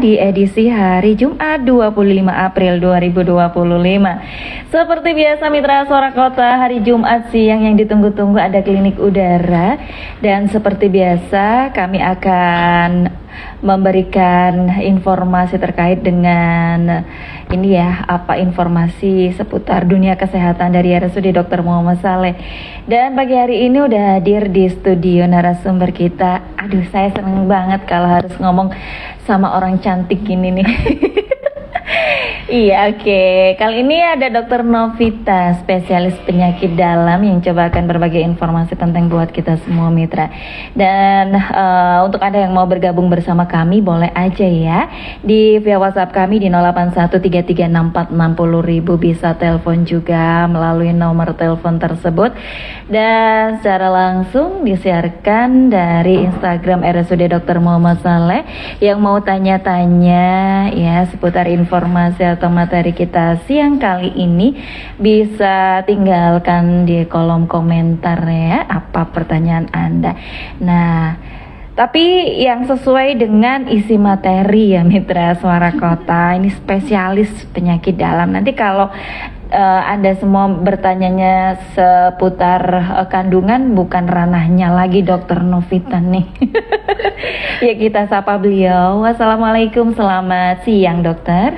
di edisi hari Jumat 25 April 2025. Seperti biasa Mitra Suara Kota, hari Jumat siang yang ditunggu-tunggu ada klinik udara. Dan seperti biasa kami akan memberikan informasi terkait dengan ini ya, informasi seputar dunia kesehatan dari RSUD Dr. Muhammad Saleh. Dan pagi hari ini udah hadir di studio narasumber kita. Aduh, saya seneng banget kalau harus ngomong sama orang cantik ini nih. Iya, oke. Kali ini ada Dr. Novita, spesialis penyakit dalam yang coba akan berbagi informasi penting buat kita semua mitra. Dan untuk Anda yang mau bergabung bersama kami boleh aja ya di via WhatsApp kami di 081336460000, bisa telepon juga melalui nomor telepon tersebut. Dan secara langsung disiarkan dari Instagram RSUD Dr. Muhammad Saleh. Yang mau tanya-tanya ya seputar informasi atau materi kita siang kali ini bisa tinggalkan di kolom komentar ya apa pertanyaan Anda. Nah, tapi yang sesuai dengan isi materi ya Mitra Suara Kota, ini spesialis penyakit dalam. Nanti kalau Anda semua bertanyanya seputar kandungan, bukan ranahnya lagi Dokter Novita nih. Ya kita sapa beliau. Wassalamualaikum, selamat siang dokter.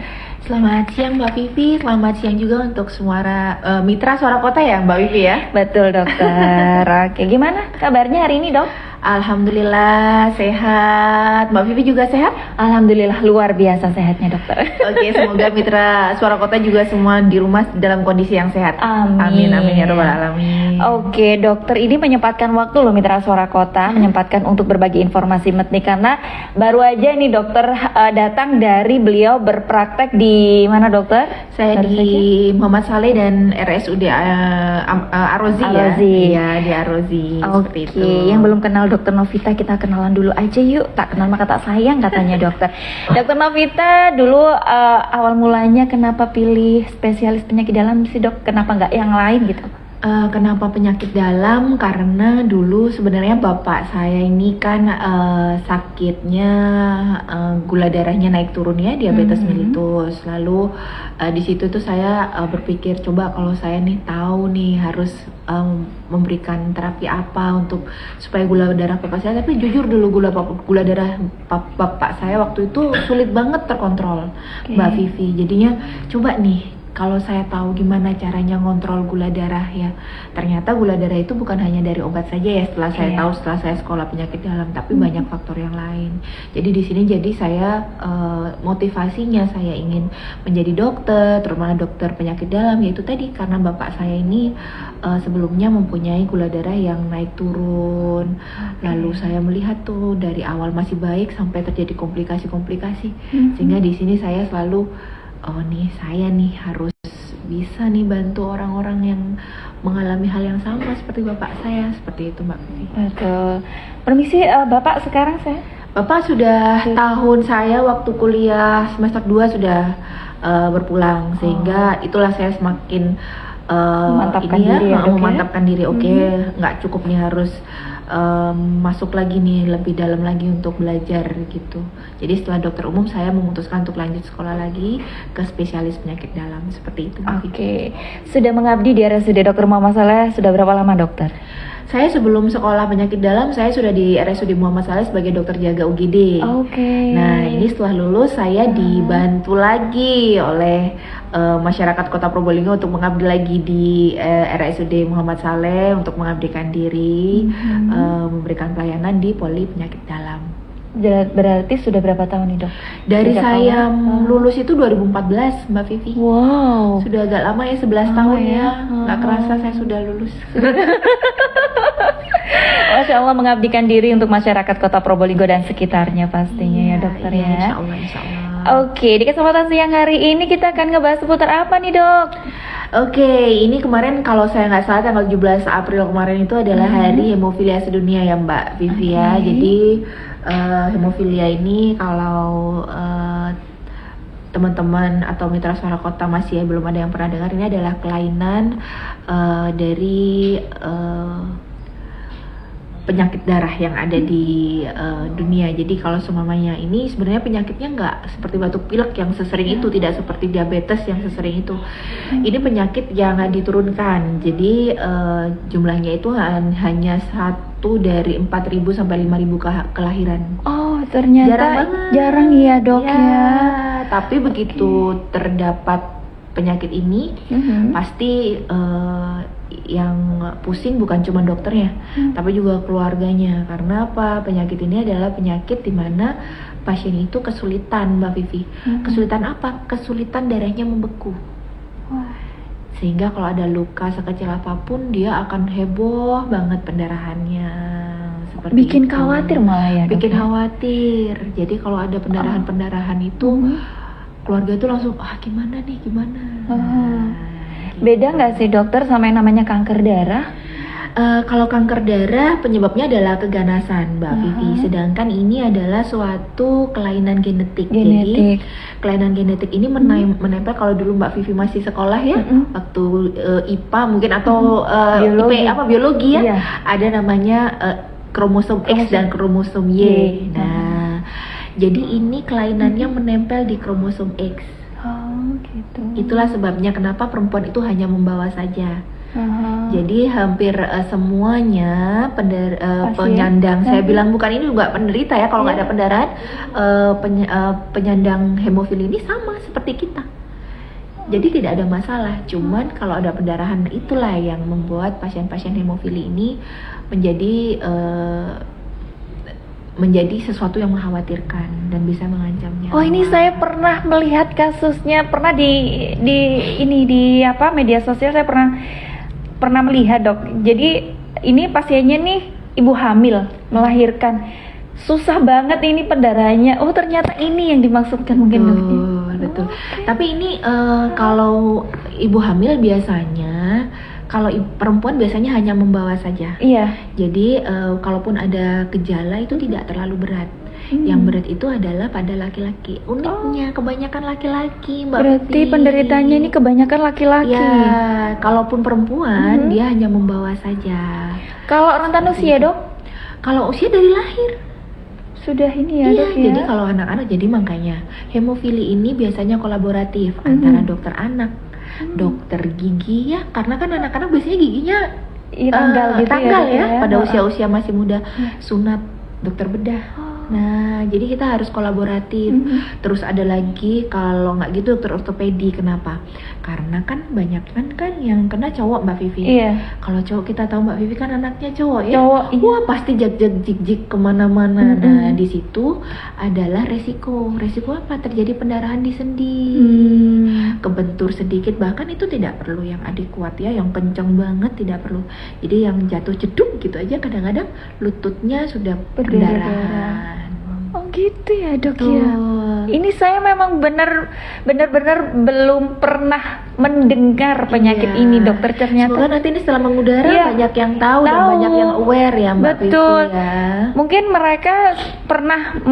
Selamat siang Mbak Vivi, selamat siang juga untuk Mitra Suara Kota ya Mbak Vivi ya? Betul dokter. Oke, gimana kabarnya hari ini dok? Alhamdulillah sehat. Mbak Vivi juga sehat? Alhamdulillah luar biasa sehatnya dokter. Oke, semoga Mitra Suara Kota juga semua di rumah dalam kondisi yang sehat. Amin. Amin ya robbal alamin. Oke dokter, ini menyempatkan waktu loh Mitra Suara Kota, menyempatkan untuk berbagi informasi penting karena baru aja nih dokter datang dari beliau berpraktek di mana dokter? Saya di Muhammad Saleh dan RSUD Arozi ya. Iya di Arozi. Oke, yang belum kenal Dokter Novita, kita kenalan dulu aja yuk. Tak kenal maka tak sayang katanya dokter. Dokter Novita dulu awal mulanya kenapa pilih spesialis penyakit dalam sih dok? Kenapa nggak yang lain gitu? Kenapa penyakit dalam? Karena dulu sebenarnya bapak saya ini kan sakitnya gula darahnya naik turun ya, diabetes mellitus. Lalu di situ tuh saya berpikir coba kalau saya nih tahu nih harus memberikan terapi apa untuk supaya gula darah bapak saya. Tapi jujur dulu gula darah bapak saya waktu itu sulit banget terkontrol, Mbak Vivi. Jadinya coba nih kalau saya tahu gimana caranya ngontrol gula darah ya. Ternyata gula darah itu bukan hanya dari obat saja ya, setelah saya tahu setelah saya sekolah penyakit dalam, tapi banyak faktor yang lain. Jadi di sini saya motivasinya saya ingin menjadi dokter, terutama dokter penyakit dalam, yaitu tadi karena bapak saya ini sebelumnya mempunyai gula darah yang naik turun. Lalu saya melihat tuh dari awal masih baik sampai terjadi komplikasi-komplikasi. Sehingga di sini saya selalu saya nih harus bisa nih bantu orang-orang yang mengalami hal yang sama seperti bapak saya, seperti itu Mbak Vivi. Betul. Permisi, bapak sekarang saya? Bapak sudah tahun saya waktu kuliah semester 2 sudah berpulang, sehingga itulah saya semakin memantapkan diri. Oke, nggak cukup nih harus masuk lagi nih lebih dalam lagi untuk belajar gitu. Jadi setelah dokter umum saya memutuskan untuk lanjut sekolah lagi ke spesialis penyakit dalam, seperti itu. Oke. Sudah mengabdi di RSUD Dr. Muhammad Saleh sudah berapa lama dokter? Saya sebelum sekolah penyakit dalam saya sudah di RSUD Muhammad Saleh sebagai dokter jaga UGD. Nah ini setelah lulus saya dibantu lagi oleh masyarakat Kota Probolinggo untuk mengabdi lagi di RSUD Muhammad Saleh untuk mengabdikan diri, memberikan pelayanan di poli penyakit dalam. Berarti sudah berapa tahun nih dok? Dari saya lulus itu 2014 Mbak Vivi. Wow. Sudah agak lama ya, 11 tahun ya. Nggak kerasa saya sudah lulus. Masya Allah, mengabdikan diri untuk masyarakat Kota Probolinggo dan sekitarnya pastinya ya dokter ya. Insya Allah, insya Allah. Oke, di kesempatan siang hari ini kita akan ngebahas seputar apa nih dok? Oke, ini kemarin kalau saya nggak salah tanggal 17 April kemarin itu adalah Hari Hemofilia Sedunia ya Mbak Vivi ya. Jadi hemofilia ini kalau teman-teman atau mitra suara kota masih belum ada yang pernah dengar, ini adalah kelainan dari penyakit darah yang ada di dunia. Jadi kalau semuanya ini sebenarnya penyakitnya nggak seperti batuk pilek yang sesering itu, tidak seperti diabetes yang sesering itu. Ini penyakit yang diturunkan. Jadi jumlahnya itu hanya 1 dari 4.000 sampai 5.000 kelahiran. Oh, ternyata jarang ya, Dok ya. Tapi begitu terdapat penyakit ini, pasti yang pusing bukan cuma dokternya, tapi juga keluarganya. Karena apa? Penyakit ini adalah penyakit di mana pasien itu kesulitan, Mbak Vivi. Kesulitan apa? Kesulitan darahnya membeku. Sehingga kalau ada luka sekecil apapun, dia akan heboh banget pendarahannya. Seperti Bikin itu. khawatir malah ya, Dok, Bikin ya? khawatir. Jadi kalau ada pendarahan-pendarahan itu, keluarga itu langsung, gimana nih, gimana? Beda nggak sih dokter sama yang namanya kanker darah? Kalau kanker darah penyebabnya adalah keganasan, Mbak Vivi. Sedangkan ini adalah suatu kelainan genetik. Jadi kelainan genetik ini menempel. Kalau dulu Mbak Vivi masih sekolah ya, waktu IPA mungkin atau biologi ya, Iya. ada namanya kromosom X dan kromosom Y. Nah, jadi ini kelainannya menempel di kromosom X. Oh, gitu. Itulah sebabnya kenapa perempuan itu hanya membawa saja. Jadi hampir semuanya penyandang, saya bilang bukan ini juga penderita ya, kalau nggak ada pendarahan, penyandang hemofili ini sama seperti kita. Jadi tidak ada masalah, cuman kalau ada pendarahan itulah yang membuat pasien-pasien hemofili ini menjadi sesuatu yang mengkhawatirkan dan bisa mengancam nyawa. Oh, ini saya pernah melihat kasusnya, pernah di media sosial saya pernah melihat, Dok. Jadi ini pasiennya nih ibu hamil melahirkan. Susah banget ini pendarahannya. Oh, ternyata ini yang dimaksudkan mungkin, Dok. Betul. Tapi ini kalau ibu hamil biasanya, kalau perempuan biasanya hanya membawa saja. Iya. Jadi kalaupun ada gejala itu tidak terlalu berat. Yang berat itu adalah pada laki-laki. Uniknya kebanyakan laki-laki, Mbak. Berarti Vivi. penderitanya ini kebanyakan laki-laki. Ya, kalaupun perempuan dia hanya membawa saja. Kalau rentan usia, Dok? Kalau usia dari lahir. Sudah ini ya, Iya, Dok ya. jadi kalau anak-anak, jadi makanya hemofili ini biasanya kolaboratif antara dokter anak, dokter gigi ya, karena kan anak-anak biasanya giginya tanggal ya, pada usia-usia masih muda, sunat dokter bedah. Nah, jadi kita harus kolaboratif. Terus ada lagi kalau nggak gitu dokter ortopedi. Kenapa? Karena kan banyak kan yang kena cowok, Mbak Vivi. Iya. Kalau cowok kita tahu Mbak Vivi kan anaknya cowok ya. Iya. Wah, pasti jig kemana-mana. Nah, di situ adalah resiko. Resiko apa? Terjadi pendarahan di sendi. Kebentur sedikit, bahkan itu tidak perlu yang adekuat ya, yang kencang banget tidak perlu. Jadi yang jatuh jeduk gitu aja kadang-kadang lututnya sudah pendarahan. Oh gitu ya, Dok ya. Ini saya memang benar-benar belum pernah mendengar penyakit ini, Dokter. Ternyata semoga nanti ini setelah mengudara banyak yang tahu dan banyak yang aware ya, Mbak Vivi ya. Mungkin mereka pernah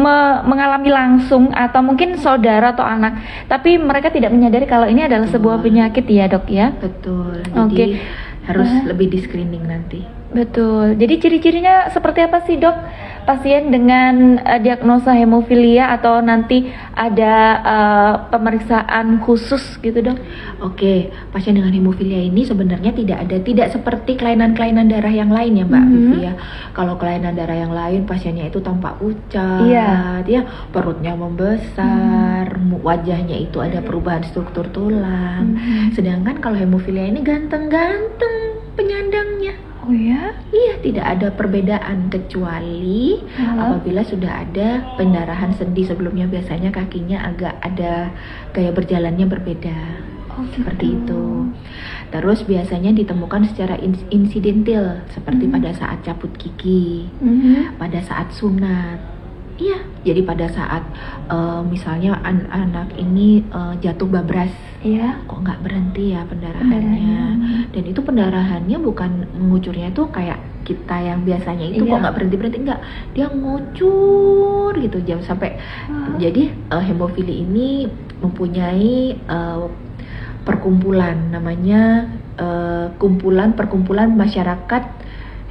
mengalami langsung atau mungkin saudara atau anak, tapi mereka tidak menyadari kalau ini adalah sebuah penyakit ya, Dok ya. Betul. Jadi harus lebih di screening nanti. Betul. Jadi ciri-cirinya seperti apa sih, Dok? Pasien dengan diagnosa hemofilia atau nanti ada pemeriksaan khusus gitu, Dok? Oke, pasien dengan hemofilia ini sebenarnya tidak seperti kelainan-kelainan darah yang lain ya, Mbak Vivi ya. Kalau kelainan darah yang lain pasiennya itu tampak pucat, dia perutnya membesar, wajahnya itu ada perubahan struktur tulang. Sedangkan kalau hemofilia ini ganteng-ganteng penyandangnya. Oh ya? Iya, tidak ada perbedaan kecuali apabila sudah ada pendarahan sendi sebelumnya, biasanya kakinya agak ada gaya berjalannya berbeda. Seperti itu. Terus biasanya ditemukan secara insidental seperti pada saat cabut gigi, pada saat sunat. Iya, jadi pada saat misalnya anak ini jatuh babras, kok nggak berhenti ya pendarahannya. Dan itu pendarahannya bukan mengucurnya itu kayak kita yang biasanya itu kok nggak berhenti, enggak, dia ngucur gitu jam sampai. Jadi hemofili ini mempunyai perkumpulan namanya perkumpulan masyarakat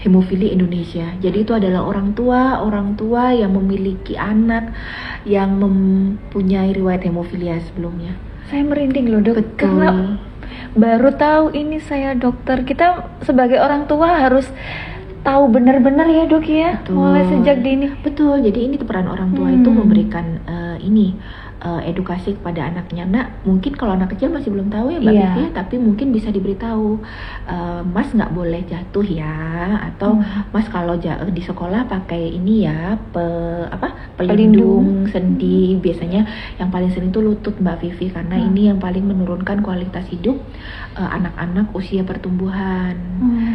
Hemofili Indonesia. Jadi itu adalah orang tua yang memiliki anak yang mempunyai riwayat hemofilia sebelumnya. Saya merinding loh dok, Betul. karena baru tahu ini saya dokter. Kita sebagai orang tua harus tahu benar-benar ya dok ya, Betul. mulai sejak dini. Betul, jadi ini peran orang tua itu memberikan edukasi kepada anaknya. Nak, mungkin kalau anak kecil masih belum tahu ya Mbak Iya. Vivi, ya, tapi mungkin bisa diberitahu, Mas nggak boleh jatuh ya, atau Mas kalau di sekolah pakai ini ya, pelindung sendi. Biasanya yang paling sering itu lutut Mbak Vivi, karena ini yang paling menurunkan kualitas hidup anak-anak usia pertumbuhan.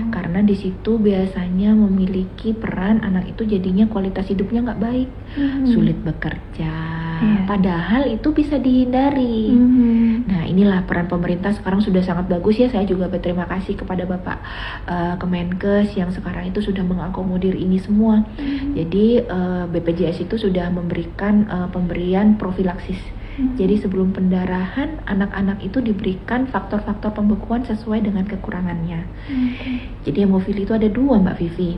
Karena di situ biasanya memiliki peran anak itu jadinya kualitas hidupnya nggak baik, sulit bekerja. Padahal itu bisa dihindari. Nah, inilah peran pemerintah sekarang sudah sangat bagus ya. Saya juga berterima kasih kepada Bapak Kemenkes yang sekarang itu sudah mengakomodir ini semua. Jadi BPJS itu sudah memberikan pemberian profilaksis. Jadi sebelum pendarahan, anak-anak itu diberikan faktor-faktor pembekuan sesuai dengan kekurangannya. Jadi hemofili itu ada dua Mbak Vivi,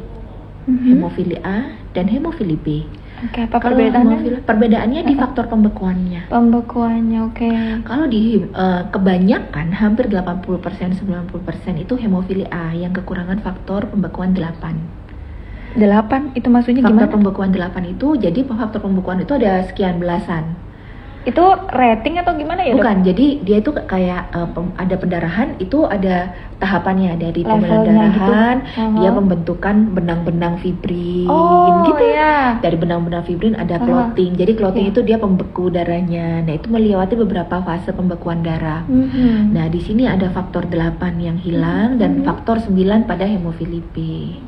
hemofili A dan hemofili B. Oke, apa Kalau perbedaannya? perbedaannya di faktor pembekuannya. Pembekuannya, oke. Kalau di kebanyakan hampir 80% 90% itu hemofili A yang kekurangan faktor pembekuan 8. 8 itu maksudnya Faktor gimana? pembekuan 8 itu, jadi faktor pembekuan itu ada sekian belasan. Itu rating atau gimana ya dok? Bukan, jadi dia itu kayak ada pendarahan, itu ada tahapannya, dari Levelnya pemerdarahan, gitu. dia pembentukan benang-benang fibrin, Oh, gitu. ya. Dari benang-benang fibrin ada clotting, jadi clotting itu dia pembeku darahnya. Nah, itu melewati beberapa fase pembekuan darah. Nah, di sini ada faktor 8 yang hilang dan faktor 9 pada hemofili B.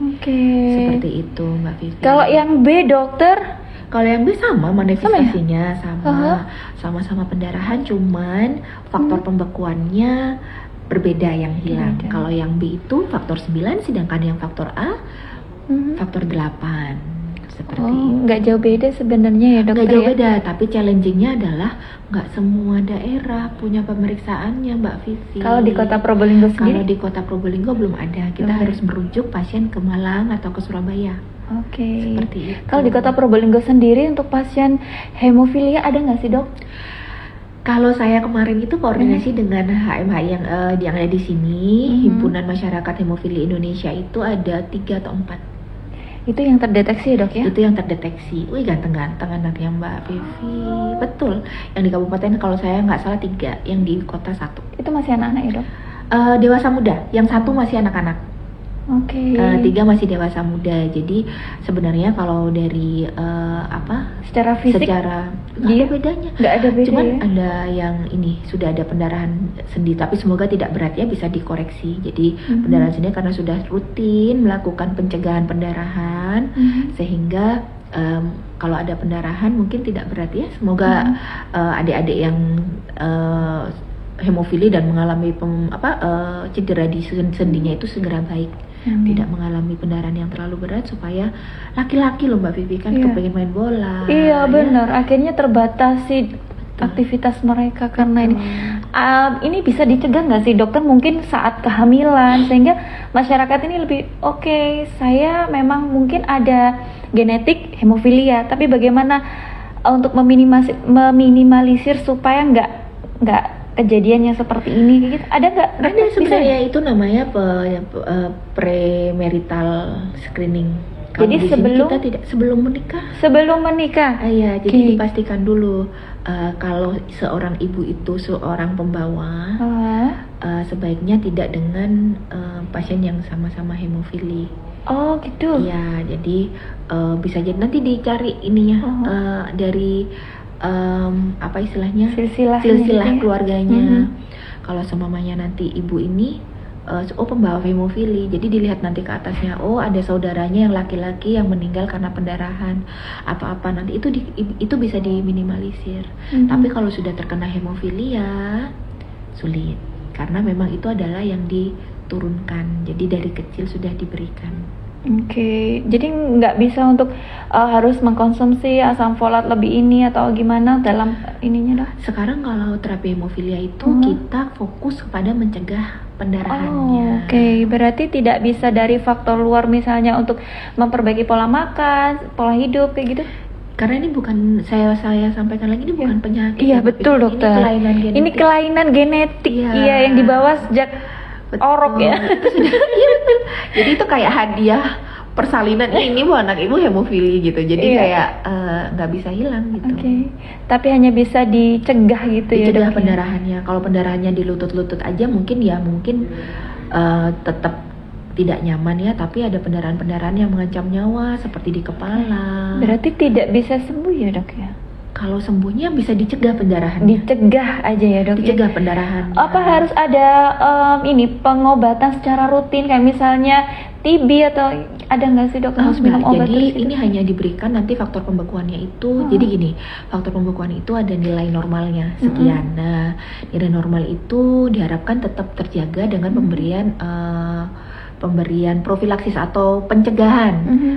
Oke. Seperti itu, Mbak Vivi. Kalau yang B dokter? Kalau yang B sama manifestasinya, Aha. sama-sama pendarahan, cuman faktor pembekuannya berbeda yang hilang. Berbeda. Kalau yang B itu faktor 9, sedangkan yang faktor A faktor 8. Seperti itu. Nggak jauh beda sebenarnya ya dokter Nggak jauh ya? beda, tapi challengingnya adalah nggak semua daerah punya pemeriksaannya Mbak Vivi. Kalau di kota Probolinggo Kalau sendiri? di kota Probolinggo belum ada, kita harus merujuk pasien ke Malang atau ke Surabaya. Oke. Seperti itu. Kalau di kota Probolinggo sendiri untuk pasien hemofilia ada nggak sih dok? Kalau saya kemarin itu koordinasi dengan HMHI yang ada di sini, Himpunan Masyarakat Hemofili Indonesia, itu ada 3 atau 4. Itu yang terdeteksi ya dok ya? Itu yang terdeteksi. Wih, ganteng-ganteng anaknya Mbak Vivi. Betul. Yang di kabupaten kalau saya nggak salah 3, yang di kota 1. Itu masih anak-anak ya dok? Dewasa muda, yang 1 masih anak-anak. Oke. 3 masih dewasa muda. Jadi sebenarnya kalau dari Secara fisik secara nggak Iya. ada bedanya. nggak ada beda Cuman ya? ada yang ini sudah ada pendarahan sendi, tapi semoga tidak berat ya, bisa dikoreksi. Jadi pendarahan sendi karena sudah rutin melakukan pencegahan pendarahan, sehingga kalau ada pendarahan mungkin tidak berat ya. Semoga adik-adik yang hemofili dan mengalami cedera di sendinya itu segera baik. Tidak mengalami pendarahan yang terlalu berat, supaya laki-laki loh Mbak Vivi kan Iya. kepengen main bola. Iya ya. benar, akhirnya terbatasi aktivitas mereka karena ini bisa dicegah nggak sih dokter, mungkin saat kehamilan, sehingga masyarakat ini lebih oke, saya memang mungkin ada genetik hemofilia, tapi bagaimana untuk meminimalisir supaya nggak kejadiannya seperti ini gitu, ada nggak? Ada Bisa sebenarnya ya? itu namanya premarital screening. Kalau Jadi di sini sebelum- kita tidak sebelum menikah. Sebelum menikah. Iya, jadi Oke. dipastikan dulu kalau seorang ibu itu seorang pembawa, sebaiknya tidak dengan pasien yang sama-sama hemofili. Oh gitu. Iya, jadi bisa jadi nanti dicari ininya dari apa istilahnya, Silsilah keluarganya. Kalau semamanya nanti ibu ini pembawa hemofili, jadi dilihat nanti ke atasnya, ada saudaranya yang laki-laki yang meninggal karena pendarahan atau apa, nanti itu bisa diminimalisir. Tapi kalau sudah terkena hemofilia sulit, karena memang itu adalah yang diturunkan, jadi dari kecil sudah diberikan. Oke, jadi nggak bisa untuk harus mengkonsumsi asam folat lebih ini atau gimana dalam ininya dok? Sekarang kalau terapi hemofilia itu Hmm. kita fokus kepada mencegah pendarahannya. Oke, berarti tidak bisa dari faktor luar misalnya untuk memperbaiki pola makan, pola hidup kayak gitu? Karena ini bukan saya sampaikan lagi, ini bukan penyakit. Iya ya, betul Ini dokter. kelainan genetik. Ini kelainan genetik, Iya. iya yang dibawa sejak Betul. orok ya. Itu sudah, iya betul. Jadi itu kayak hadiah persalinan, ini bu anak ibu hemofili gitu. Jadi Iya. kayak nggak bisa hilang gitu. Oke, tapi hanya bisa dicegah gitu ya Dicegah dok. pendarahannya. Kalau pendarahannya di lutut-lutut aja mungkin tetap tidak nyaman ya, tapi ada pendarahan-pendarahan yang mengancam nyawa seperti di kepala. Berarti tidak bisa sembuh ya dok ya? Kalau sembuhnya bisa dicegah pendarahannya. Dicegah aja ya dok. Ya? Dicegah pendarahan. Apa harus ada ini pengobatan secara rutin kayak misalnya TB atau ada nggak sih dok harus minum obat Jadi terus gitu? ini hanya diberikan nanti faktor pembekuannya itu. Jadi gini, faktor pembekuan itu ada nilai normalnya sekian. Nah, nilai normal itu diharapkan tetap terjaga dengan pemberian profilaksis atau pencegahan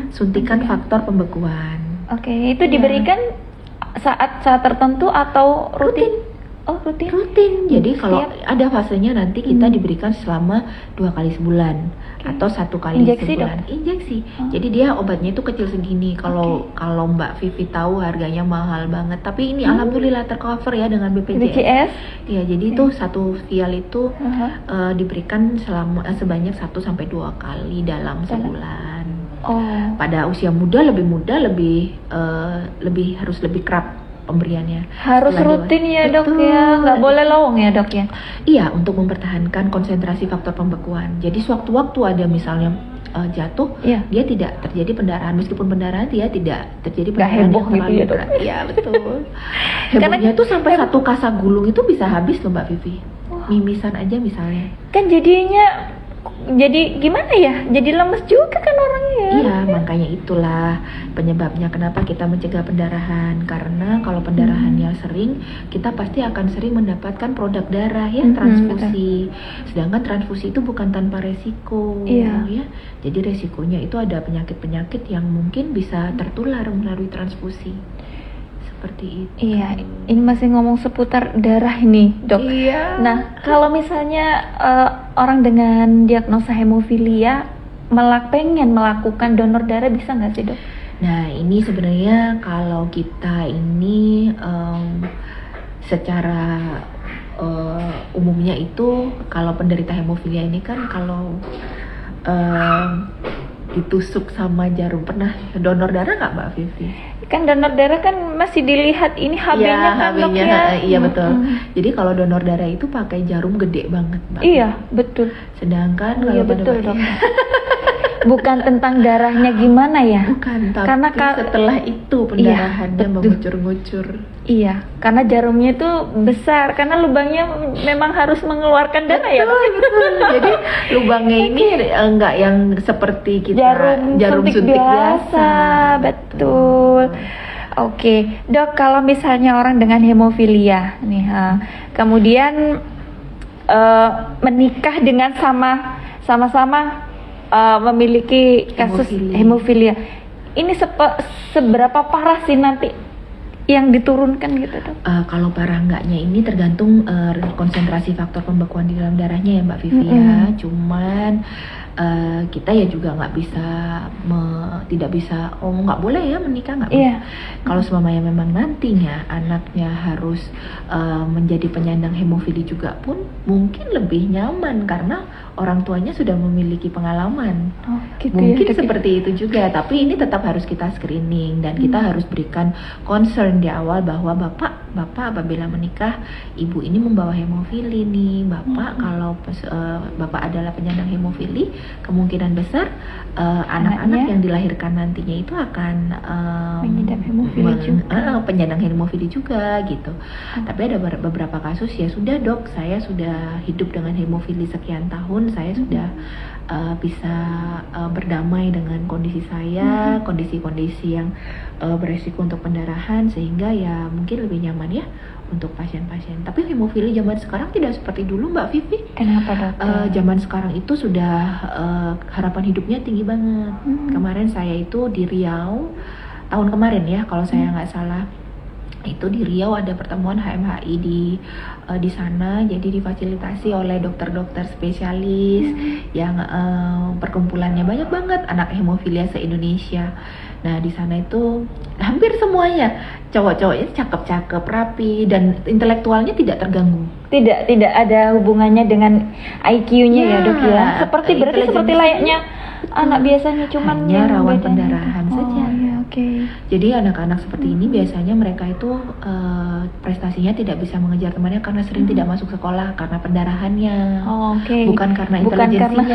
suntikan faktor pembekuan. Oke, itu Iya. diberikan saat tertentu atau rutin? Oh rutin. Rutin. Jadi kalau Setiap- ada fasenya nanti kita diberikan selama 2 kali sebulan atau 1 kali Injeksi, sebulan. Injeksi. Jadi dia obatnya itu kecil segini. Kalau Mbak Vivi tahu harganya mahal banget. Tapi ini alhamdulillah tercover ya dengan BPJS. BPJS? Ya, jadi itu satu vial itu Aha. diberikan sebanyak 1 sampai 2 kali dalam sebulan. Oh. Pada usia muda lebih harus lebih kerap pemberiannya. Harus Setelah rutin ya dok Betul. ya, nggak boleh lowong ya dok ya? Iya, untuk mempertahankan konsentrasi faktor pembekuan. Jadi sewaktu-waktu ada misalnya jatuh, Iya. dia tidak terjadi pendarahan. Meskipun pendarahan dia tidak terjadi Nggak pendarahan heboh yang gitu terlalu ya, Dok? berat. Iya betul. Hebohnya tuh sampai 1 kasa gulung itu bisa habis loh Mbak Vivi. Mimisan aja misalnya. Kan jadinya jadi gimana ya? Jadi lemes juga kan orangnya ya? Iya, makanya itulah penyebabnya kenapa kita mencegah pendarahan. Karena kalau pendarahannya sering, kita pasti akan sering mendapatkan produk darah ya, transfusi. Sedangkan transfusi itu bukan tanpa resiko, Iya. ya. Jadi resikonya itu ada penyakit-penyakit yang mungkin bisa tertular melalui transfusi. Seperti itu. Iya, ini masih ngomong seputar darah ini dok. Iya. Nah, kalau misalnya orang dengan diagnosa hemofilia pengen melakukan donor darah bisa nggak sih dok? Nah, ini sebenarnya kalau kita ini secara umumnya itu kalau penderita hemofilia ini kan kalau ditusuk sama jarum, pernah donor darah nggak Mbak Vivi? Kan donor darah kan masih dilihat ini HB-nya kan dok HB-nya, ya? iya betul. Jadi kalau donor darah itu pakai jarum gede banget Mbak. Iya, betul. Sedangkan Iya kalau betul donor- dok. Bukan tentang darahnya gimana ya? Bukan, tapi Karena setelah itu pendarahannya betul. mengucur-ngucur. Iya, karena jarumnya itu besar, karena lubangnya memang harus mengeluarkan darah ya dok? Betul. Jadi lubangnya ini enggak yang seperti kita Jarum suntik biasa, betul. Oke, dok, kalau misalnya orang dengan hemofilia nih, kemudian menikah dengan sama-sama memiliki kasus hemofilia, ini seberapa parah sih nanti yang diturunkan gitu dok? Kalau parah enggaknya ini tergantung konsentrasi faktor pembekuan di dalam darahnya ya Mbak Vivi ya. Cuman kita ya juga nggak bisa tidak bisa nggak boleh ya menikah nggak boleh. Iya. Kalau semuanya memang nantinya anaknya harus menjadi penyandang hemofili juga pun mungkin lebih nyaman karena orang tuanya sudah memiliki pengalaman. Oh, gitu Mungkin ya, dok, ya? seperti itu juga, tapi ini tetap harus kita screening dan kita harus berikan concern di awal bahwa bapak apabila menikah, ibu ini membawa hemofili nih, bapak kalau bapak adalah penyandang hemofili, kemungkinan besar anak-anak Anaknya? yang dilahirkan nantinya itu akan Mengidap hemofili juga. penyandang hemofili juga gitu. Tapi ada beberapa kasus ya sudah dok, saya sudah hidup dengan hemofili sekian tahun, saya sudah bisa berdamai dengan kondisi saya, kondisi-kondisi yang beresiko untuk pendarahan, sehingga ya mungkin lebih nyaman ya untuk pasien-pasien. Tapi hemofilia zaman sekarang tidak seperti dulu Mbak Vivi. Kenapa dokter? Zaman sekarang itu sudah harapan hidupnya tinggi banget. Kemarin saya itu di Riau, tahun kemarin ya kalau saya nggak salah, itu di Riau ada pertemuan HMHI di sana, jadi difasilitasi oleh dokter-dokter spesialis yang perkumpulannya banyak banget anak hemofilia se-Indonesia. Nah di sana itu hampir semuanya cowok-cowoknya cakep-cakep, rapi, dan intelektualnya tidak terganggu. Tidak ada hubungannya dengan IQ-nya ya dok ya. Berarti seperti layaknya anak biasanya, cuman hanya yang rawan bedanya pendarahan itu. saja. Ya, oke. Jadi anak-anak seperti ini biasanya mereka itu prestasinya tidak bisa mengejar temannya karena sering tidak masuk sekolah karena pendarahannya. Oke. Bukan karena Bukan intelijensinya. karena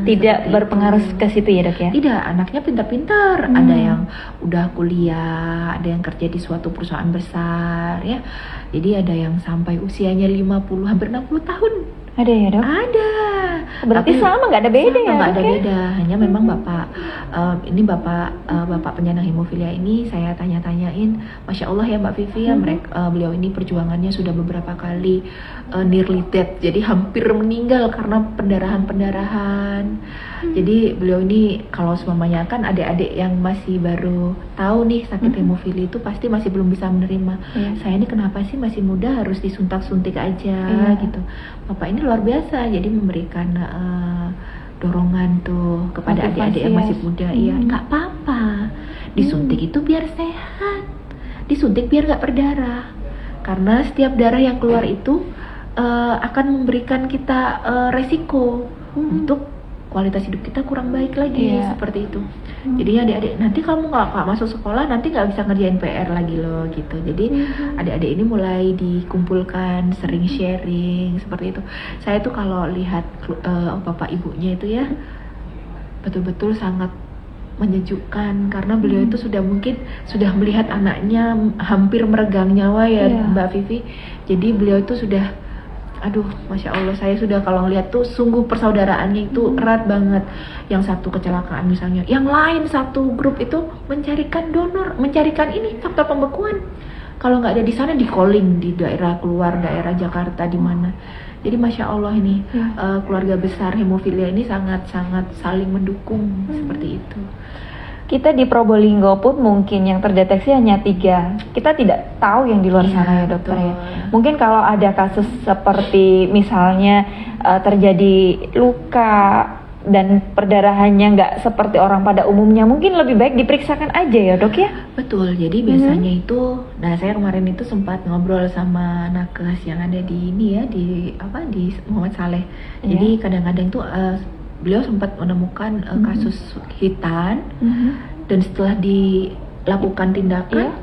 tidak Seperti berpengaruh itu. ke situ ya dok ya. Tidak, anaknya pintar-pintar. Ada yang udah kuliah, ada yang kerja di suatu perusahaan besar ya. Jadi ada yang sampai usianya 50 hampir 60 tahun. Ada ya dok? Ada. Berarti Tapi sama, nggak ada beda sama, ya, nggak ada dok ya? beda. Hanya memang bapak penyandang hemofilia ini saya tanya-tanyain, masya Allah ya Mbak Vivi ya, beliau ini perjuangannya sudah beberapa kali nearly death, jadi hampir meninggal karena pendarahan. Jadi beliau ini kalau semuanya kan adik-adik yang masih baru tahu nih sakit hemofilia itu pasti masih belum bisa menerima. Iya. Saya ini kenapa sih masih muda harus disuntik-suntik aja gitu. Bapak ini luar biasa, jadi memberikan dorongan tuh kepada Motivasi adik-adik yang ya. masih muda. Iya, nggak apa-apa. Disuntik itu biar sehat. Disuntik biar nggak berdarah. Karena setiap darah yang keluar itu akan memberikan kita resiko untuk kualitas hidup kita kurang baik lagi, Iya. seperti itu. Jadi adik-adik, nanti kamu nggak masuk sekolah, nanti nggak bisa ngerjain PR lagi loh gitu. Jadi adik-adik ini mulai dikumpulkan, sering sharing seperti itu. Saya tuh kalau lihat bapak ibunya itu ya, betul-betul sangat menyejukkan karena beliau itu sudah melihat anaknya hampir meregang nyawa ya Iya. Mbak Vivi. Jadi beliau itu sudah, aduh, masya Allah, saya sudah kalau ngeliat tuh sungguh persaudaraannya itu erat banget. Yang satu kecelakaan misalnya, yang lain satu grup itu mencarikan donor, mencarikan ini faktor pembekuan. Kalau nggak ada di sana, di calling di daerah daerah Jakarta di mana. Jadi masya Allah ini keluarga besar hemofilia ini sangat-sangat saling mendukung seperti itu. Kita di Probolinggo pun mungkin yang terdeteksi hanya 3. Kita tidak tahu yang di luar Iya, sana ya dokter betul. ya. Mungkin kalau ada kasus seperti misalnya terjadi luka dan perdarahannya nggak seperti orang pada umumnya, mungkin lebih baik diperiksakan aja ya dok ya. Betul, jadi biasanya itu, nah saya kemarin itu sempat ngobrol sama nakes yang ada di ini ya, di Muhammad Saleh. Jadi kadang-kadang tuh beliau sempat menemukan kasus hitan, dan setelah dilakukan tindakan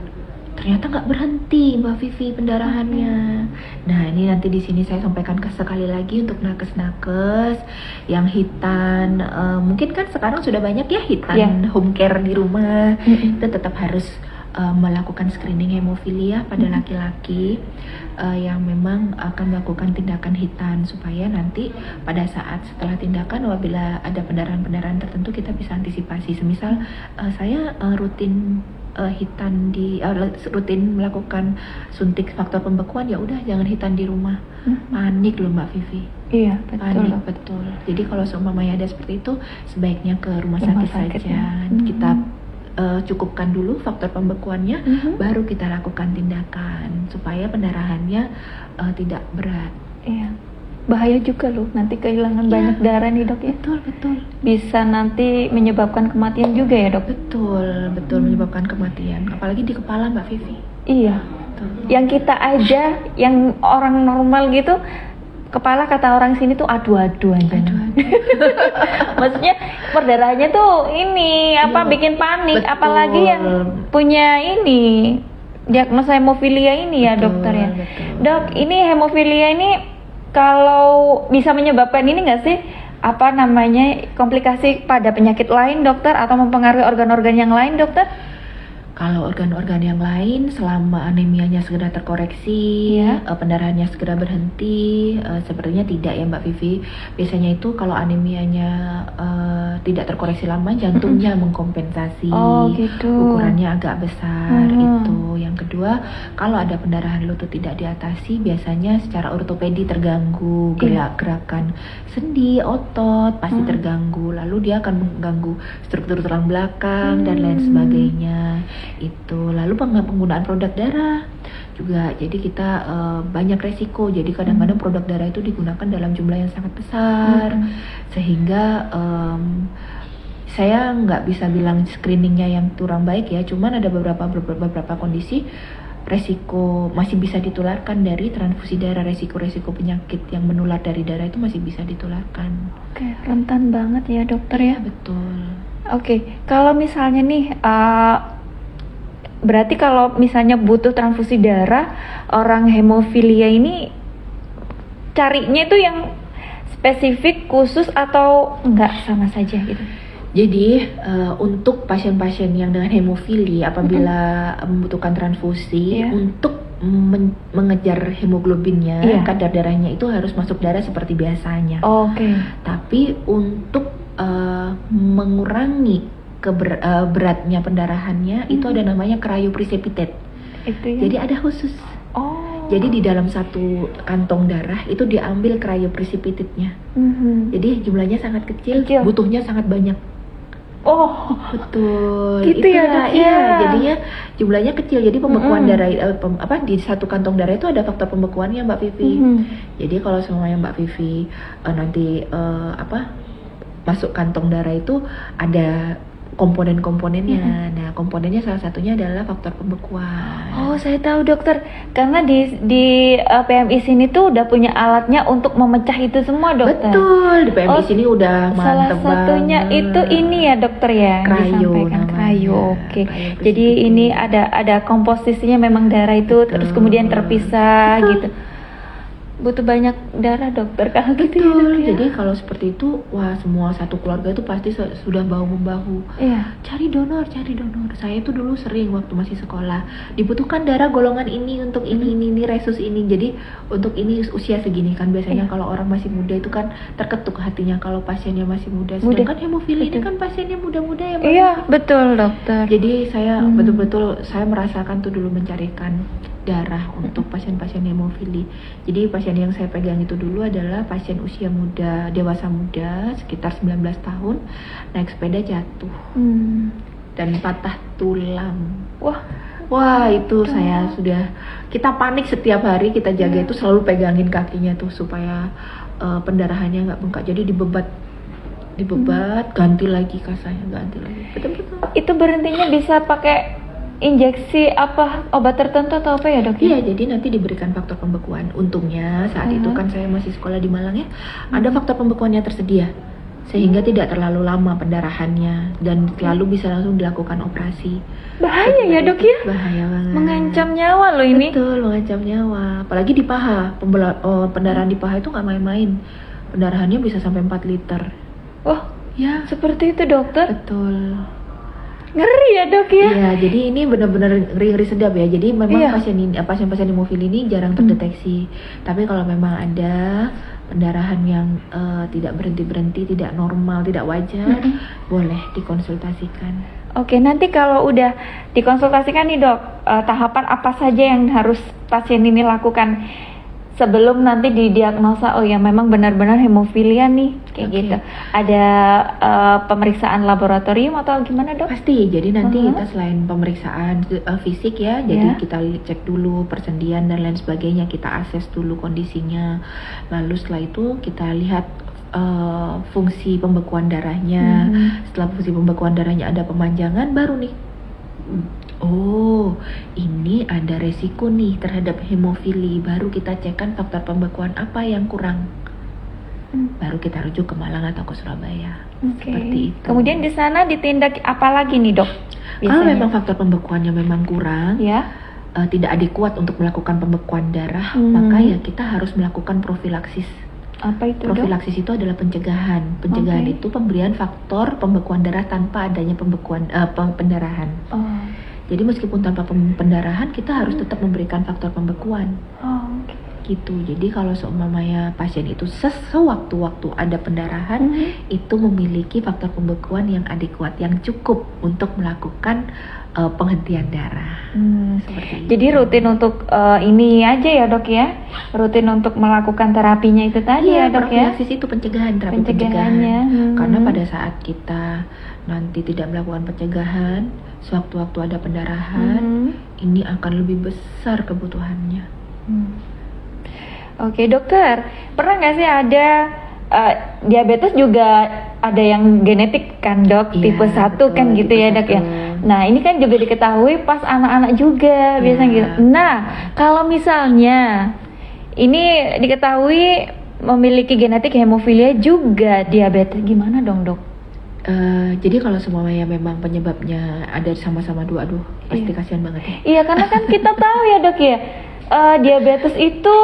ternyata nggak berhenti Mbak Vivi pendarahannya. Nah ini nanti di sini saya sampaikan sekali lagi untuk nakes-nakes yang hitan, mungkin kan sekarang sudah banyak ya hitan home care di rumah, itu tetap harus melakukan screening hemofilia pada laki-laki yang memang akan melakukan tindakan hitan, supaya nanti pada saat setelah tindakan apabila ada pendarahan-pendarahan tertentu kita bisa antisipasi. Semisal saya rutin rutin melakukan suntik faktor pembekuan, ya udah jangan hitan di rumah. Panik loh Mbak Vivi. Iya betul. Panik, betul. Jadi kalau seumpamanya ada seperti itu, sebaiknya ke rumah sakit sakit saja. ya. Kita cukupkan dulu faktor pembekuannya, baru kita lakukan tindakan supaya pendarahannya tidak berat. Iya. Bahaya juga loh, nanti kehilangan banyak darah nih dok ya. Betul. Bisa nanti menyebabkan kematian juga ya dok. Betul menyebabkan kematian, apalagi di kepala Mbak Vivi. Iya. Betul. Yang kita aja, yang orang normal gitu, kepala kata orang sini tuh adu-adu aja. Maksudnya perdarahannya tuh ini bikin panik, Betul. apalagi yang punya ini diagnosa hemofilia ini ya Betul, dokter ya. betul. Dok, ini hemofilia ini kalau bisa menyebabkan ini nggak sih komplikasi pada penyakit lain dokter, atau mempengaruhi organ-organ yang lain dokter? Kalau organ-organ yang lain selama anemianya segera terkoreksi, Iya. pendarahannya segera berhenti, sepertinya tidak ya Mbak Vivi. Biasanya itu kalau anemianya tidak terkoreksi lama, jantungnya mengkompensasi. Oh, gitu. Ukurannya agak besar Hmm. itu. Yang kedua, kalau ada pendarahan lutut tidak diatasi, biasanya secara ortopedi terganggu, Iya. gerakan sendi, otot pasti terganggu. Lalu dia akan mengganggu struktur tulang belakang dan lain sebagainya. Itu. Lalu penggunaan produk darah juga, jadi kita banyak resiko. Jadi kadang-kadang produk darah itu digunakan dalam jumlah yang sangat besar, sehingga saya nggak bisa bilang screeningnya yang kurang baik ya. Cuman ada beberapa kondisi resiko masih bisa ditularkan dari transfusi darah. Resiko-resiko penyakit yang menular dari darah itu masih bisa ditularkan. Oke, rentan banget ya dokter ya. Betul. Oke, kalau misalnya nih, berarti kalau misalnya butuh transfusi darah, orang hemofilia ini carinya itu yang spesifik khusus atau enggak sama saja gitu? Jadi untuk pasien-pasien yang dengan hemofili apabila membutuhkan transfusi, Iya. untuk mengejar hemoglobinnya, Iya. kadar darahnya itu harus masuk darah seperti biasanya. Oke. Tapi untuk mengurangi beratnya pendarahannya, itu ada namanya cryoprecipitate. Itu ya. Jadi ada khusus. Oh. Jadi di dalam satu kantong darah itu diambil cryoprecipitate-nya. Mhm. Jadi jumlahnya sangat kecil, Kecil. butuhnya sangat banyak. Oh. Betul. Gitu ya, Itulah, Dok, iya. ya. Jadinya jumlahnya kecil. Jadi pembekuan Mm-mm. darah di satu kantong darah itu ada faktor pembekuannya Mbak Vivi. Mhm. Jadi kalau semuanya Mbak Vivi nanti masuk kantong darah itu ada komponen-komponennya. Nah, komponennya salah satunya adalah faktor pembekuan. Oh, saya tahu dokter. Karena di PMI sini tuh udah punya alatnya untuk memecah itu semua dokter. Betul, di PMI Oh, sini udah Salah mantep satunya banget. itu ini ya dokter ya, Cryo disampaikan namanya. cryo. Oke. Cryo Jadi precipitate. ini ada komposisinya memang darah itu terus Betul. kemudian terpisah Betul. gitu. Butuh banyak darah dokter kalau gitu ya, Betul. Dok, ya. Jadi kalau seperti itu, wah semua satu keluarga itu pasti sudah bahu membahu. Iya. Cari donor, cari donor. Saya itu dulu sering waktu masih sekolah dibutuhkan darah golongan ini untuk ini resus ini. Jadi untuk ini usia segini kan biasanya Iya. kalau orang masih muda itu kan terketuk hatinya kalau pasiennya masih muda. Muda. Sedangkan hemofili ini Betul. kan pasiennya muda-muda ya. Mbak. Iya, betul dokter. Jadi saya betul-betul saya merasakan tuh dulu mencarikan darah untuk pasien-pasien hemofili. Jadi pasien yang saya pegang itu dulu adalah pasien usia muda, dewasa muda, sekitar 19 tahun, naik sepeda jatuh dan patah tulang. Wah, itu saya sudah, kita panik setiap hari, kita jaga itu selalu pegangin kakinya tuh supaya pendarahannya nggak bengkak. Jadi dibebat, ganti lagi kasanya, ganti lagi. Betul-betul. Itu berhentinya bisa pakai injeksi apa, obat tertentu atau apa ya dok? Iya, jadi nanti diberikan faktor pembekuan. Untungnya saat itu kan saya masih sekolah di Malang ya, ada faktor pembekuannya tersedia, sehingga tidak terlalu lama pendarahannya dan selalu bisa langsung dilakukan operasi. Bahaya ya dok ya? Bahaya banget. Mengancam nyawa loh ini. Betul, mengancam nyawa. Apalagi di paha, pendarahan di paha itu nggak main-main. Pendarahannya bisa sampai 4 liter. Wah, Ya, seperti itu dokter. betul. Ngeri ya dok ya? Iya, jadi ini benar-benar ngeri sedap ya. Jadi memang Iya. pasien-pasien hemofili ini jarang terdeteksi. Tapi kalau memang ada pendarahan yang tidak berhenti, tidak normal, tidak wajar, boleh dikonsultasikan. Oke, nanti kalau udah dikonsultasikan nih dok, tahapan apa saja yang harus pasien ini lakukan sebelum nanti didiagnosa, oh ya memang benar-benar hemofilia nih, kayak Oke. gitu. Ada pemeriksaan laboratorium atau gimana dok? Pasti, jadi nanti kita selain pemeriksaan fisik ya, jadi Ya. kita cek dulu persendian dan lain sebagainya, kita akses dulu kondisinya. Lalu setelah itu kita lihat fungsi pembekuan darahnya. Setelah fungsi pembekuan darahnya ada pemanjangan, baru nih, oh ini ada resiko nih terhadap hemofili, baru kita cekkan faktor pembekuan apa yang kurang. Baru kita rujuk ke Malang atau ke Surabaya. Oke. Seperti itu. Kemudian di sana ditindak apa lagi nih dok? Kalau Biasanya? memang faktor pembekuannya memang kurang, ya. tidak adekuat untuk melakukan pembekuan darah, maka ya kita harus melakukan profilaksis. Apa itu dok? Profilaksis itu adalah pencegahan. Pencegahan Oke. itu pemberian faktor pembekuan darah tanpa adanya pendarahan. Oh. Jadi meskipun tanpa pendarahan kita harus tetap memberikan faktor pembekuan. Oh, oke. Gitu. Jadi kalau seumpamanya pasien itu sewaktu-waktu ada pendarahan, itu memiliki faktor pembekuan yang adekuat, yang cukup untuk melakukan penghentian darah. Seperti itu. Jadi rutin untuk ini aja ya dok ya, rutin untuk melakukan terapinya itu tadi ya dok ya. Profilaksis itu pencegahan, terapi Pencegahannya. pencegahan. Karena pada saat kita nanti tidak melakukan pencegahan, sewaktu-waktu ada pendarahan, ini akan lebih besar kebutuhannya. Oke dokter, pernah nggak sih ada diabetes juga ada yang genetik kan dok, Iya, tipe 1 betul, kan gitu tipe ya dok ya. 1. Nah ini kan juga diketahui pas anak-anak juga biasanya Iya. gitu. Nah kalau misalnya ini diketahui memiliki genetik hemofilia juga diabetes, gimana dong dok? Jadi kalau semuanya memang penyebabnya ada sama-sama dua, aduh pasti Iya. kasihan banget ya. Iya karena kan kita tahu ya dok ya, diabetes itu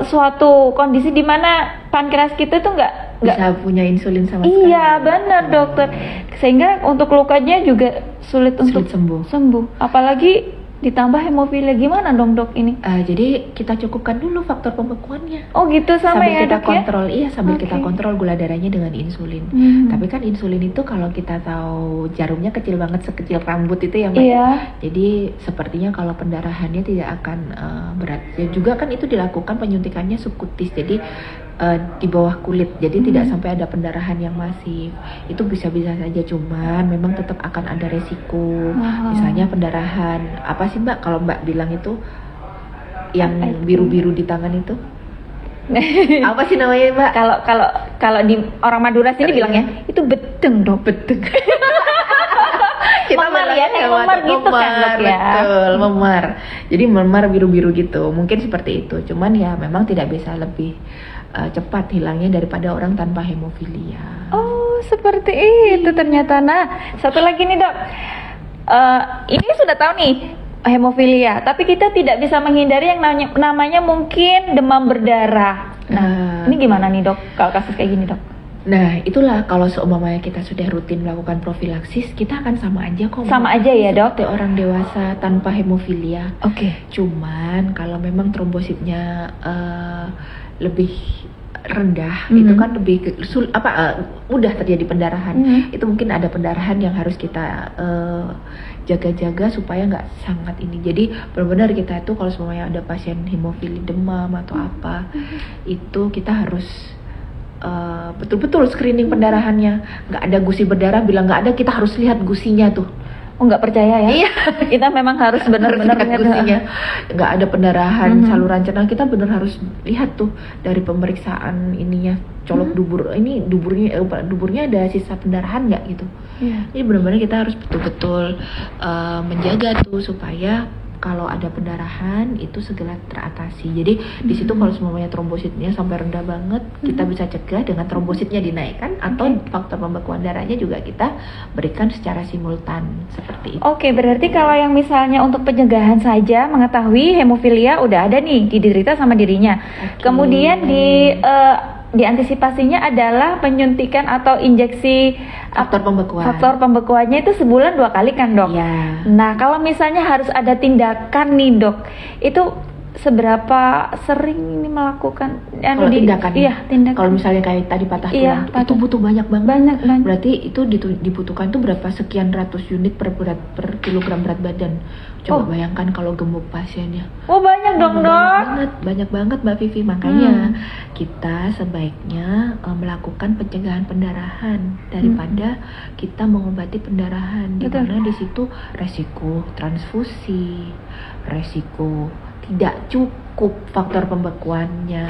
suatu kondisi di mana pankreas kita tuh nggak Bisa punya insulin sama sekali. iya benar dokter, sehingga untuk lukanya juga sulit untuk Sulit sembuh. apalagi ditambah hemofilia, gimana dong dok ini? Jadi kita cukupkan dulu faktor pembekuannya. Oh gitu sama Sambil ya kita dok ya? kontrol, iya sambil kita Oke. kontrol gula darahnya dengan insulin. Tapi kan insulin itu kalau kita tahu jarumnya kecil banget, sekecil rambut itu ya Mbak. Iya. Jadi sepertinya kalau pendarahannya tidak akan berat. Ya juga kan itu dilakukan penyuntikannya subkutis, jadi di bawah kulit, jadi tidak sampai ada pendarahan yang masif. Itu bisa-bisa saja, cuman memang tetap akan ada resiko. Misalnya pendarahan apa sih Mbak? Kalau Mbak bilang itu yang Apa itu? biru-biru di tangan itu apa sih namanya Mbak? Kalau di orang Madura sini Iya. bilangnya itu bedeng dok, bedeng. Memar bilangnya ya, memar gitu kan, Dok, ya? Betul, memar. Jadi memar biru-biru gitu. Mungkin seperti itu. Cuman ya memang tidak bisa lebih cepat hilangnya daripada orang tanpa hemofilia. Oh seperti itu ternyata. Nah satu lagi nih dok, ini sudah tahu nih hemofilia, tapi kita tidak bisa menghindari yang namanya mungkin demam berdarah. Nah ini gimana nih dok kalau kasus kayak gini dok? Nah, itulah kalau seumpamanya kita sudah rutin melakukan profilaksis, kita akan sama aja kok. Sama aja ya, Dok? Seperti orang dewasa tanpa hemofilia. Oke. Cuman kalau memang trombositnya lebih rendah, itu kan lebih mudah terjadi pendarahan. Itu mungkin ada pendarahan yang harus kita jaga-jaga supaya nggak sangat ini. Jadi benar-benar kita itu kalau semuanya ada pasien hemofilia demam atau apa, itu kita harus betul-betul screening pendarahannya. Nggak ada gusi berdarah, bilang nggak ada, kita harus lihat gusinya tuh. Oh nggak percaya ya? Iya. Kita memang harus benar-benar lihat lihat gusinya. Nggak ada pendarahan saluran cerna, kita benar harus lihat tuh dari pemeriksaan ininya, colok dubur. Ini duburnya ada sisa pendarahan nggak gitu. Iya. Jadi benar-benar kita harus betul-betul menjaga tuh supaya kalau ada pendarahan itu segera teratasi. Jadi di situ kalau semuanya trombositnya sampai rendah banget, kita bisa cegah dengan trombositnya dinaikkan atau faktor pembekuan darahnya juga kita berikan secara simultan seperti itu. Oke, berarti kalau yang misalnya untuk pencegahan saja mengetahui hemofilia udah ada nih diderita sama dirinya. Oke. Kemudian diantisipasinya adalah penyuntikan atau injeksi Faktor pembekuan. Faktor pembekuannya itu sebulan 2 kali kan dok? Iya. Nah kalau misalnya harus ada tindakan nih dok, itu seberapa sering ini melakukan? Kalau tindakan, Iya tindakan. Kalau misalnya kayak tadi patah Iya, tulang, itu butuh banyak banget. Banyak. Berarti itu dibutuhkan tuh berapa sekian ratus unit per kilogram berat badan. Coba bayangkan kalau gemuk pasiennya. Oh banyak dong dok. Banyak banget Mbak Vivi. Makanya kita sebaiknya melakukan pencegahan pendarahan daripada kita mengobati pendarahan. Di Betul. mana di situ resiko transfusi, resiko tidak cukup faktor pembekuannya.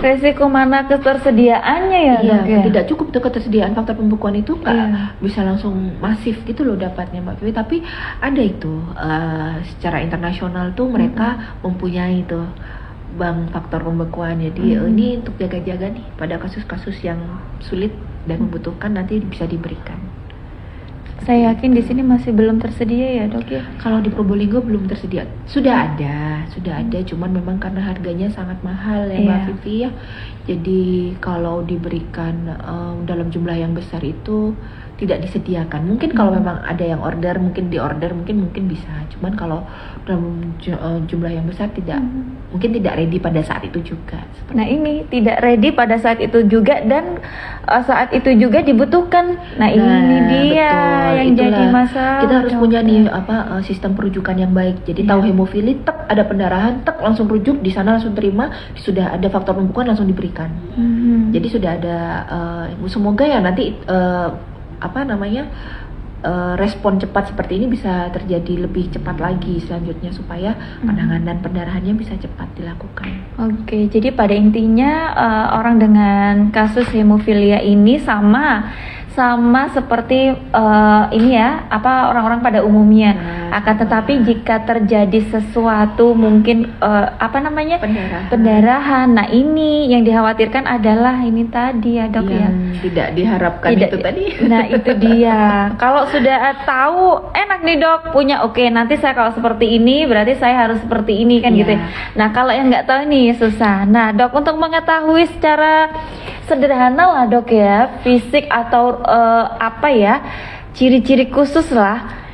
Resiko mana ketersediaannya ya Iya, dok ya? tidak cukup tuh ketersediaan faktor pembekuan itu nggak Iya. bisa langsung masif gitu loh dapatnya Mbak Vivi. Tapi ada itu secara internasional tuh mereka mempunyai tuh bank faktor pembekuan. Jadi ini untuk jaga-jaga nih pada kasus-kasus yang sulit dan membutuhkan nanti bisa diberikan. Saya yakin di sini masih belum tersedia ya dok ya. Kalau di Probolinggo belum tersedia. Sudah ada, cuman memang karena harganya sangat mahal ya Mbak Iya. Vivi ya. Jadi kalau diberikan dalam jumlah yang besar itu tidak disediakan. Mungkin kalau memang ada yang order, mungkin mungkin bisa. Cuman kalau dalam jumlah yang besar tidak, mungkin tidak ready pada saat itu juga. Nah ini tidak ready pada saat itu juga, dan saat itu juga dibutuhkan. Nah ini dia betul. yang Itulah, jadi masalah. kita harus punya nih sistem rujukan yang baik. Jadi tahu hemofili, tek ada pendarahan, tek langsung rujuk di sana, langsung terima, sudah ada faktor pembukaan langsung diberikan. Jadi sudah ada semoga ya nanti respon cepat seperti ini bisa terjadi lebih cepat lagi selanjutnya, supaya penanganan pendarahannya bisa cepat dilakukan. Oke, jadi pada intinya orang dengan kasus hemofilia ini sama seperti orang-orang pada umumnya. Akan tetapi jika terjadi sesuatu mungkin pendarahan. Nah ini yang dikhawatirkan adalah ini tadi ya dok, ya. Tidak diharapkan itu tadi. Nah itu dia. Kalau sudah tahu enak nih dok, punya nanti saya kalau seperti ini berarti saya harus seperti ini kan gitu. Nah kalau yang nggak tahu ini susah. Nah dok, untuk mengetahui secara sederhana lah dok ya, fisik atau ciri-ciri khusus lah.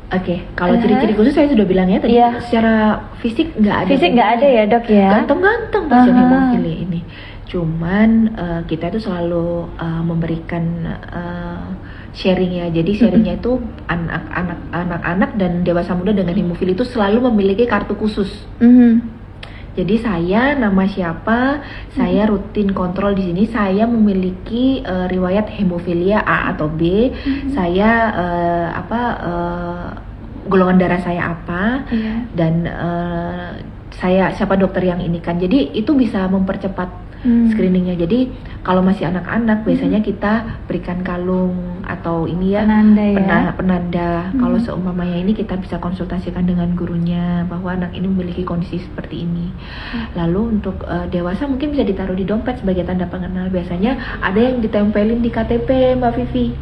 Oke, kalau ciri-ciri khusus saya sudah bilang ya tadi, secara fisik nggak ada. Fisik nggak ada ya dok ya. Ganteng-ganteng pasien hemofili ini. Cuman kita itu selalu memberikan sharing ya. Jadi sharingnya itu anak-anak dan dewasa muda dengan hemofili itu selalu memiliki kartu khusus. Jadi saya nama siapa, saya rutin kontrol di sini, saya memiliki riwayat hemofilia A atau B, saya golongan darah saya apa, dan saya siapa dokter yang ini kan. Jadi itu bisa mempercepat screeningnya. Jadi kalau masih anak-anak biasanya kita berikan kalung atau ini ya penanda. Kalau seumpamanya ini kita bisa konsultasikan dengan gurunya bahwa anak ini memiliki kondisi seperti ini. Lalu untuk dewasa mungkin bisa ditaruh di dompet sebagai tanda pengenal. Biasanya ada yang ditempelin di KTP Mbak Vivi.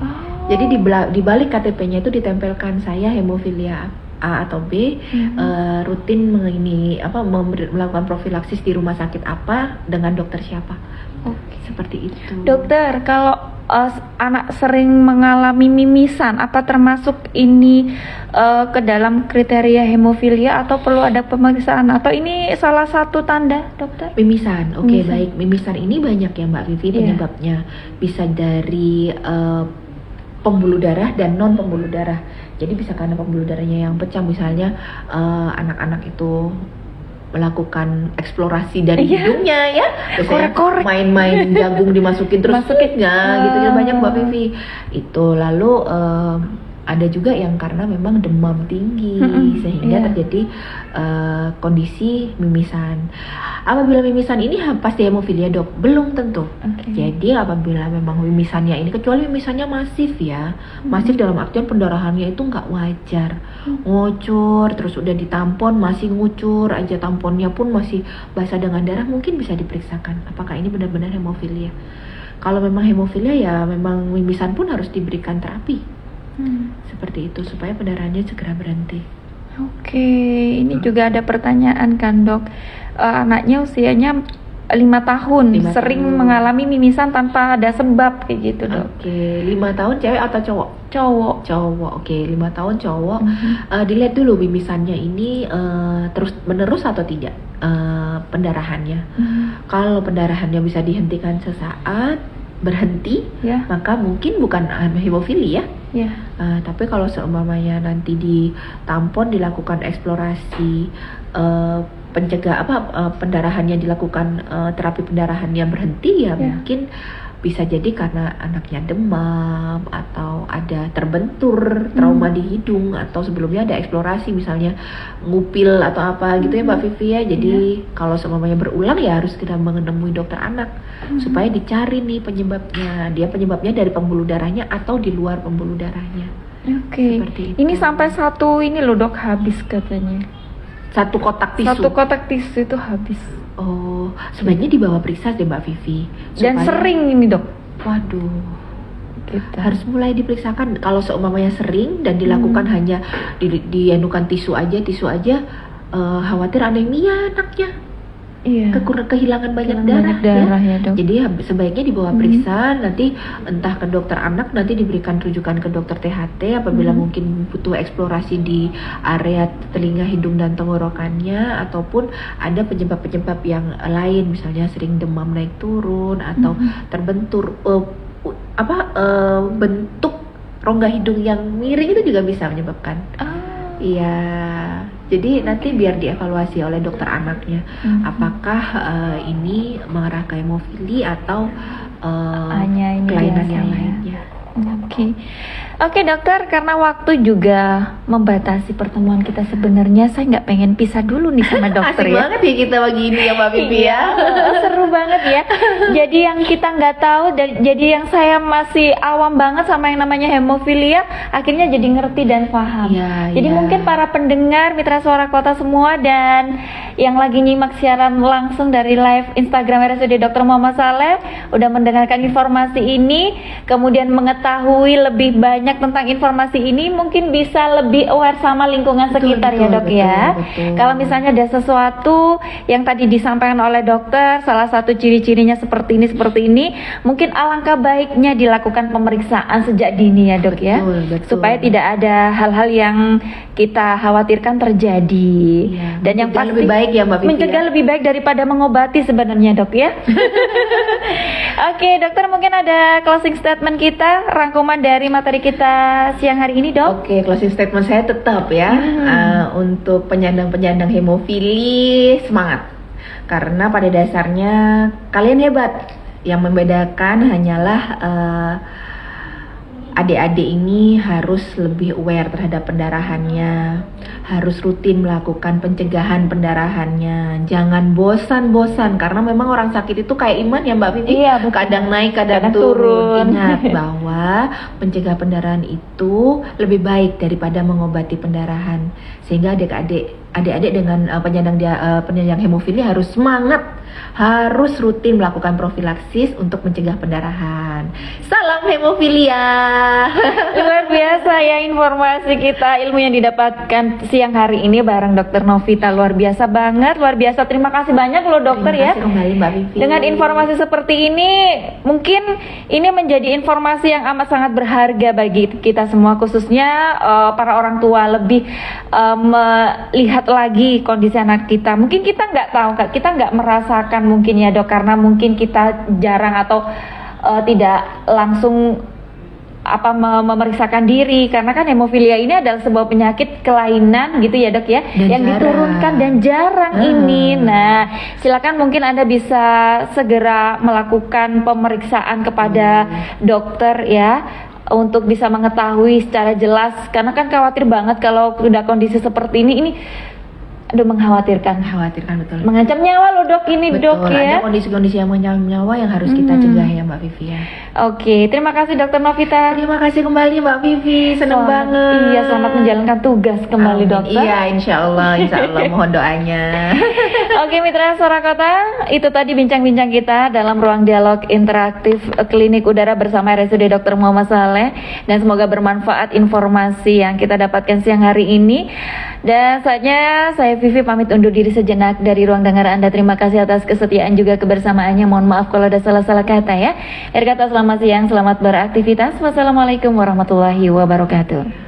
Jadi di balik KTP-nya itu ditempelkan saya hemofilia A atau B, rutin melakukan profilaksis di rumah sakit apa dengan dokter siapa. Seperti itu. Dokter, kalau anak sering mengalami mimisan, apa termasuk ini ke dalam kriteria hemofilia atau perlu ada pemeriksaan, atau ini salah satu tanda dokter? Mimisan, baik. Mimisan ini banyak ya Mbak Vivi penyebabnya. Bisa dari pembuluh darah dan non pembuluh darah. Jadi bisa karena pembuluh darahnya yang pecah, misalnya anak-anak itu melakukan eksplorasi dari hidungnya ya, biasanya main-main jagung dimasukin terus gitu ya, banyak Mbak Vivi itu. Lalu ada juga yang karena memang demam tinggi sehingga terjadi kondisi mimisan. Apabila mimisan ini pasti hemofilia dok? Belum tentu. Jadi apabila memang mimisannya ini, kecuali mimisannya masif ya, masif dalam artian pendarahannya itu nggak wajar, ngucur, terus udah ditampon masih ngucur aja, tamponnya pun masih basah dengan darah, mungkin bisa diperiksakan apakah ini benar-benar hemofilia. Kalau memang hemofilia ya memang mimisan pun harus diberikan terapi. Seperti itu supaya pendarahannya segera berhenti. Ini juga ada pertanyaan kan dok, anaknya usianya 5 tahun, sering mengalami mimisan tanpa ada sebab kayak gitu dok. 5 tahun cewek atau cowok? Cowok. 5 tahun cowok. Dilihat dulu mimisannya ini terus menerus atau tidak pendarahannya. Kalau pendarahannya bisa dihentikan sesaat, berhenti, maka mungkin bukan hemofilia. Tapi kalau seumpamanya nanti ditampon, dilakukan eksplorasi pendarahannya, dilakukan terapi pendarahannya berhenti ya mungkin bisa jadi karena anaknya demam atau ada terbentur trauma di hidung, atau sebelumnya ada eksplorasi misalnya ngupil atau apa gitu ya Mbak Vivi ya. Jadi kalau seumpamanya berulang ya harus kita menemui dokter anak supaya dicari nih penyebabnya. Dia penyebabnya dari pembuluh darahnya atau di luar pembuluh darahnya. Ini sampai satu ini loh dok, habis katanya. Satu kotak tisu itu habis. Sebaiknya dibawa periksa deh Mbak Vivi. Dan sering ini dok. Waduh. Harus mulai diperiksakan. Kalau seumpamanya sering dan dilakukan hanya dianukan tisu aja, khawatir anemia anaknya. Iya. kehilangan banyak Kehilangan darah, ya, Dok. Jadi sebaiknya dibawa periksa, nanti entah ke dokter anak, nanti diberikan rujukan ke dokter THT apabila mungkin butuh eksplorasi di area telinga, hidung dan tenggorokannya, ataupun ada penyebab-penyebab yang lain, misalnya sering demam naik turun atau terbentur bentuk rongga hidung yang miring itu juga bisa menyebabkan. Iya, jadi nanti biar dievaluasi oleh dokter anaknya, apakah ini mengarah ke hemofili atau Hanya ini kelainan biasa yang ya. lainnya. Oke dokter, karena waktu juga membatasi pertemuan kita, sebenarnya saya nggak pengen pisah dulu nih sama dokter Asik ya. banget ya kita begini ya Mbak Vivi ya. Seru banget ya. Jadi yang kita nggak tahu, jadi yang saya masih awam banget sama yang namanya hemofilia, akhirnya jadi ngerti dan paham. Iya, Jadi iya. mungkin para pendengar Mitra Suara Kota semua dan yang lagi nyimak siaran langsung dari live Instagram RSUD Dr. Muhammad Saleh udah mendengarkan informasi ini, kemudian mengetahui lebih banyak tentang informasi ini, mungkin bisa lebih aware sama lingkungan Betul, sekitar ya betul, dok ya. betul. Kalau misalnya ada sesuatu yang tadi disampaikan oleh dokter, salah satu ciri-cirinya seperti ini, mungkin alangkah baiknya dilakukan pemeriksaan sejak dini ya dok ya, Betul, betul. supaya tidak ada hal-hal yang kita khawatirkan terjadi. Iya, Dan yang mencegah pasti lebih baik ya, Mbak Vivi, mencegah ya. lebih baik daripada mengobati sebenarnya dok ya. Oke dokter, mungkin ada closing statement kita, rangkuman dari materi kita siang hari ini dok. Oke, closing statement saya tetap ya, untuk penyandang-penyandang hemofili semangat, karena pada dasarnya kalian hebat. Yang membedakan hanyalah adik-adik ini harus lebih aware terhadap pendarahannya, harus rutin melakukan pencegahan pendarahannya, jangan bosan-bosan, karena memang orang sakit itu kayak iman ya Mbak Vivi, Iya, betul. kadang naik kadang Kadang turun. turun. Ingat bahwa pencegah pendarahan itu lebih baik daripada mengobati pendarahan, sehingga adik-adik dengan penyandang hemofili harus semangat, harus rutin melakukan profilaksis untuk mencegah pendarahan. Salam hemofilia. Luar biasa ya informasi kita, ilmu yang didapatkan siang hari ini bareng Dokter Novita, luar biasa banget, luar biasa. Terima kasih banyak loh dokter Terima ya. kasih kembali Mbak Vivi. Dengan informasi seperti ini, mungkin ini menjadi informasi yang amat sangat berharga bagi kita semua, khususnya para orang tua, lebih melihat lagi kondisi anak kita. Mungkin kita nggak tahu, kita nggak merasakan mungkin ya dok, karena mungkin kita jarang atau tidak langsung memeriksakan diri, karena kan hemofilia ini adalah sebuah penyakit kelainan gitu ya dok ya, Dan yang jarang. diturunkan dan jarang ini. Nah, silakan mungkin Anda bisa segera melakukan pemeriksaan kepada dokter ya, untuk bisa mengetahui secara jelas, karena kan khawatir banget kalau udah kondisi seperti ini aduh, mengkhawatirkan, betul. mengancam nyawa loh dok ini. Betul, dok ya. ada kondisi-kondisi yang mengancam nyawa yang harus kita cegah ya Mbak Vivi ya. Oke, terima kasih dokter Novita. Terima kasih kembali Mbak Vivi, senang banget. Iya, selamat menjalankan tugas kembali Amin. dokter. Iya, insya Allah mohon doanya. Oke Mitra Suara Kota, itu tadi bincang-bincang kita dalam ruang dialog interaktif klinik udara bersama RSUD Dr. Muhammad Saleh, dan semoga bermanfaat informasi yang kita dapatkan siang hari ini. Dan saatnya saya Vivi pamit undur diri sejenak dari ruang dengar Anda. Terima kasih atas kesetiaan juga kebersamaannya. Mohon maaf kalau ada salah-salah kata ya. Akhir kata, selamat siang, selamat beraktivitas. Wassalamualaikum warahmatullahi wabarakatuh.